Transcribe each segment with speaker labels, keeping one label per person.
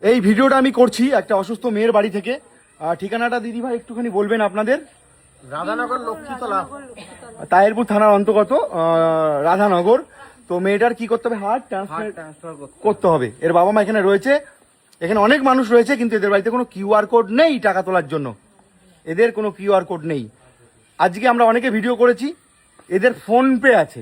Speaker 1: এই ভিডিওটা আমি করছি একটা অসুস্থ মেয়ের বাড়ি থেকে। ঠিকানাটা দিদি ভাই একটুখানি বলবেন আপনাদের?
Speaker 2: রাধানগর লক্ষ্মীতলা,
Speaker 1: তাহিরপুর থানার অন্তর্গত রাধানগর। তো মেয়েটার কি করতে হবে? হার্ট ট্রান্সফার করতে হবে। এর বাবা মা এখানে রয়েছে, এখানে অনেক মানুষ রয়েছে, কিন্তু এদের বাড়িতে কোনো কিউআর কোড নেই টাকা তোলার জন্য। এদের কোনো কিউআর কোড নেই। আজকে আমরা অনেকে ভিডিও করেছি, এদের ফোনপে আছে,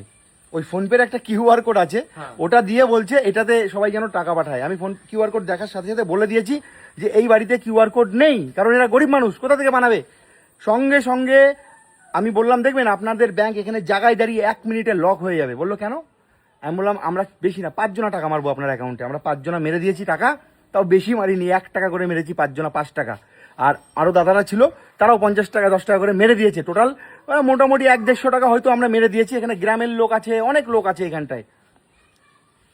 Speaker 1: ওই ফোনপের একটা কিউআর কোড আছে, ওটা দিয়ে বলছে এটাতে সবাই যেন টাকা পাঠায়। আমি ফোন কিউআর কোড দেখার সাথে সাথে বলে দিয়েছি যে এই বাড়িতে কিউআর কোড নেই, কারণ এরা গরিব মানুষ, কোথা থেকে বানাবে। সঙ্গে সঙ্গে আমি বললাম দেখবেন আপনাদের ব্যাংক এখানে জায়গায় দাঁড়িয়ে 1 মিনিটে লক হয়ে যাবে। বললো কেন? আমি বললাম আমরা বেশি না 5 জনা টাকা মারবো আপনার অ্যাকাউন্টে। আমরা 5 জনা মেরে দিয়েছি টাকা, তাও বেশি মারিনি, 1 টাকা করে মেরেছি, 5 জনা 5 টাকা। আর আরো দাদারা ছিল, তারাও 50 টাকা 10 টাকা করে মেরে দিয়েছে। টোটাল মোটামুটি 100-150 টাকা হয়তো আমরা মেরে দিয়েছি। এখানে গ্রামের লোক আছে, অনেক লোক আছে এখানটায়।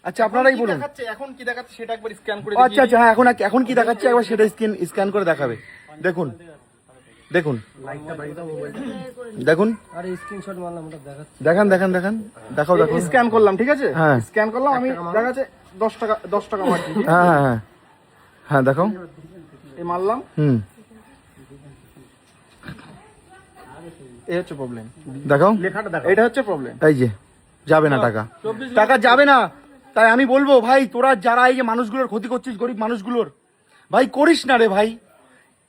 Speaker 1: আচ্ছা আপনারাই বলুন
Speaker 2: এখন কি দেখাচ্ছে সেটা একবার স্ক্যান করে।
Speaker 1: আচ্ছা আচ্ছা, হ্যাঁ এখন কি দেখাচ্ছে একবার সেটা স্ক্যান করে দেখাবে। দেখুন দেখুন দেখুন,
Speaker 2: আরে স্ক্রিনশট মারলাম, ওটা দেখাচ্ছে।
Speaker 1: দেখান দেখান দেখান, দেখাও দেখো।
Speaker 2: স্ক্যান করলাম, ঠিক আছে,
Speaker 1: হ্যাঁ
Speaker 2: স্ক্যান করলাম আমি, দেখাচ্ছে 10 টাকা মারছি।
Speaker 1: হ্যাঁ হ্যাঁ হ্যাঁ হ্যাঁ দেখাও।
Speaker 2: এই মারলাম, এই হচ্ছে প্রবলেম।
Speaker 1: দেখাও
Speaker 2: লেখাটা দেখো, এটা হচ্ছে প্রবলেম।
Speaker 1: এই যে যাবে না টাকা, টাকা যাবে না। তাই আমি বলবো ভাই, তোরা যারা এই যে মানুষগুলোর ক্ষতি করছিস, গরিব মানুষগুলোর, ভাই করিস না রে ভাই।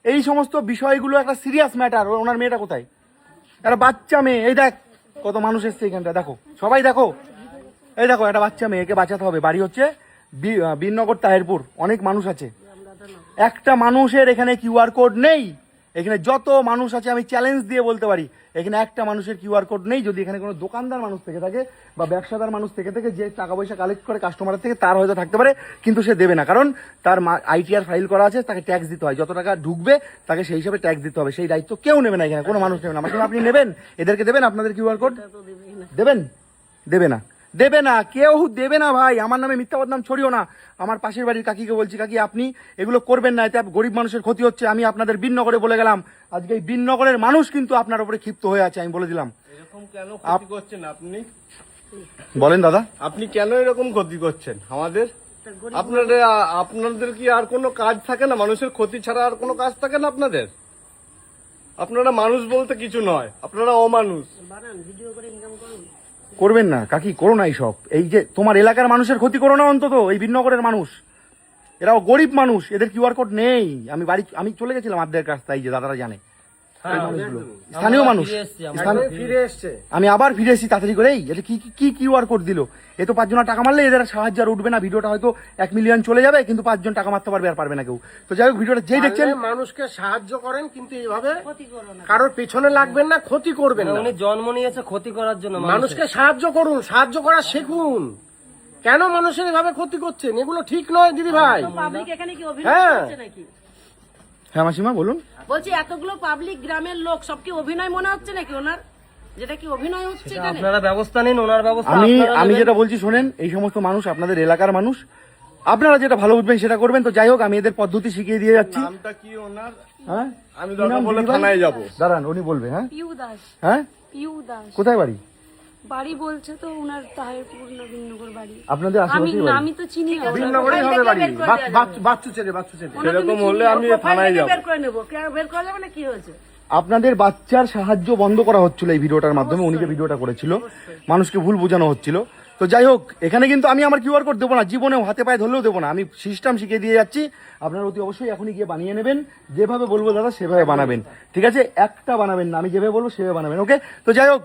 Speaker 1: এই সমস্ত বিষয়গুলো একটা সিরিয়াস ম্যাটার। ওনার মেয়েটা কোথায়? একটা বাচ্চা মেয়ে, এই দেখ কত মানুষ এসছে এখানটা, দেখো সবাই দেখো, এই দেখো একটা বাচ্চা মেয়ে, একে বাঁচাতে হবে। বাড়ি হচ্ছে বীরনগর তাহিরপুর, অনেক মানুষ আছে। একটা মানুষের এখানে কিউআর কোড নেই। এখানে যত মানুষ আছে আমি চ্যালেঞ্জ দিয়ে বলতে পারি, এখানে একটা মানুষের কিউআর কোড নেই। যদি এখানে কোনো দোকানদার মানুষ থেকে থাকে বা ব্যবসাদার মানুষ থেকে থাকে, যে টাকা পয়সা কালেক্ট করে কাস্টমারের থেকে, তার হয়তো থাকতে পারে, কিন্তু সে দেবে না, কারণ তার আইটিআর ফাইল করা আছে, তাকে ট্যাক্স দিতে হয়। যত টাকা ঢুকবে তাকে সেই হিসাবে ট্যাক্স দিতে হবে। সেই দায়িত্ব কেউ নেবে না, এখানে কোনো মানুষ নেবে না। আমার সঙ্গে আপনি নেবেন, এদেরকে দেবেন আপনাদের কিউআর কোড? দেবেন? দেবে না, দেবে না, কেউ দেবে না ভাই। আমার নামে মিথ্যা বদনাম ছড়িও না। আমার পাশের বাড়ির কাকিকে বলছি, কাকি আপনি এগুলো করবেন না, এতে গরিব মানুষের ক্ষতি হচ্ছে। আমি আপনাদের বীরনগরে বলে গেলাম, আজকে এই বীরনগরের মানুষ কিন্তু আপনার উপরে ক্ষিপ্ত হয়ে আছে, আমি বলে দিলাম।
Speaker 2: এরকম কেন ক্ষতি করছেন আপনি?
Speaker 1: বলেন দাদা,
Speaker 2: আপনি কেন এরকম ক্ষতি করছেন আমাদের? আপনাদের কি আর কোনো কাজ থাকে না? মানুষের ক্ষতি ছাড়া আর কোনো কাজ থাকে না আপনাদের? আপনারা মানুষ বলতে কিছু নয়, আপনারা অমানুষ।
Speaker 1: করবেন না কাকি, করো না এইসব। এই যে তোমার এলাকার মানুষের ক্ষতি করো না অন্তত। এই বীরনগরের মানুষ, এরাও গরিব মানুষ, এদের কিউআর কোড নেই। আমি চলে গেছিলাম আপনাদের কাছ থেকে, এই যে দাদারা জানে, স্থানীয় মানুষ
Speaker 2: ফিরে এসছে।
Speaker 1: আমি আবার ফিরে এসেছি তাড়াতাড়ি করে। এটা কি কিউআর কোড দিল? এ তো 5 জনা টাকা মারলে এদের সাহায্য আর উঠবে না। ভিডিওটা হয়তো 1 মিলিয়ন চলে যাবে, কিন্তু 5 জন টাকা মারতে পারবে আর পারবে না কেউ। তো যাই হোক, ভিডিওটা যেই দেখছেন,
Speaker 3: মানুষকে সাহায্য করেন, কিন্তু এইভাবে কারোর পেছনে লাগবেন না, ক্ষতি করবেন না।
Speaker 4: উনি জন্ম নিয়েছে ক্ষতি করার জন্য।
Speaker 3: মানুষকে সাহায্য করুন, সাহায্য করা শিখুন। কেন মানুষের এভাবে ক্ষতি করছেন? এগুলো ঠিক নয় দিদি ভাই।
Speaker 5: পাবলিক এখানে কি অভিনয়
Speaker 3: হ্যাঁ।
Speaker 5: করছে নাকি?
Speaker 1: হ্যাঁ মাসিমা বলুন।
Speaker 5: বলছি এতগুলো পাবলিক, গ্রামের লোক, সব কি অভিনয় মনে হচ্ছে নাকি ওনার? যেটা কি অভিনয় হচ্ছে এখানে?
Speaker 4: আপনারা ব্যবস্থা নিন, ওনার ব্যবস্থা
Speaker 1: আমি যেটা বলছি শোনেন, এই সমস্ত মানুষ আপনাদের এলাকার মানুষ, আপনারা যেটা ভালো বুঝবেন সেটা করবেন। তো যাই হোক, আমি এদের পদ্ধতি শিখিয়ে দিয়ে যাচ্ছি।
Speaker 2: নামটা কি ওনার?
Speaker 1: হ্যাঁ,
Speaker 2: আমি দরকার বলে থানায় যাব।
Speaker 1: দাঁড়ান, উনি বলবে। হ্যাঁ
Speaker 6: পিউ দাস।
Speaker 1: হ্যাঁ,
Speaker 6: পিউ দাস
Speaker 1: কোথায় বাড়ি?
Speaker 6: বাড়ি বলছে তো উনার তাহিরপুর নবীনগর বাড়ি।
Speaker 1: আপনাদের আশেপাশে বাড়ি?
Speaker 6: আমি তো চিনি না।
Speaker 3: বীরনগরেই হবে বাড়ি। বাচ্চু ছেলে।
Speaker 2: সেরকম হলে আমি থানায় যাব।
Speaker 5: বের করে নেবো। বের করা যাবে না? কি হয়েছে?
Speaker 1: আপনাদের বাচ্চার সাহায্য বন্ধ করা হচ্ছিল এই ভিডিওটার মাধ্যমে। উনি যে ভিডিওটা করেছিল, মানুষকে ভুল বোঝানো হচ্ছিল। তো যাই হোক, এখানে কিন্তু আমি আমার কিউআর কোড দেবো না, জীবনেও হাতে পায়ে ধরলেও দেবো না। আমি সিস্টেম শিখিয়ে দিয়ে যাচ্ছি, আপনারা অতি অবশ্যই এখনই গিয়ে বানিয়ে নেবেন। যেভাবে বলবো দাদা সেভাবে বানাবেন, ঠিক আছে? একটা বানাবেন না, আমি যেভাবে বলবো সেভাবে বানাবেন, ওকে? তো যাই হোক,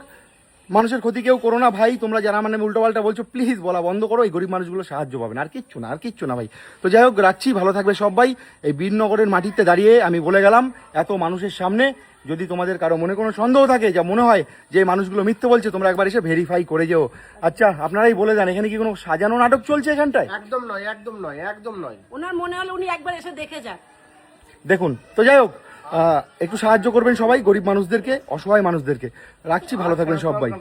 Speaker 1: মানুষের ক্ষতি কেউ করো না ভাই। তোমরা যারা মানে উল্টোপাল্টা বলছো, প্লিজ বলা বন্ধ করো। এই গরিব মানুষগুলো সাহায্য পাবেন, আর কিচ্ছু না, আর কিচ্ছু না ভাই। তো যাই হোক, রাখছি, ভালো থাকবে সবাই। এই বীরনগরের মাটিতে দাঁড়িয়ে আমি বলে গেলাম এত মানুষের সামনে, যদি তোমাদের কারো মনে কোনো সন্দেহ থাকে, যা মনে হয় যে এই মানুষগুলো মিথ্যে বলছে, তোমরা একবার এসে ভেরিফাই করে যেও। আচ্ছা আপনারাই বলে যান, এখানে কি কোনো সাজানো নাটক চলছে এখানটায়?
Speaker 3: একদম নয়, একদম নয়, একদম নয়।
Speaker 5: ওনার মনে হলো উনি একবার এসে দেখে যান।
Speaker 1: দেখুন, তো যাই হোক, একটু সাহায্য করবেন সবাই, গরিব মানুষদেরকে, অসহায় মানুষদেরকে। রাখছি, ভালো থাকবেন সবাই।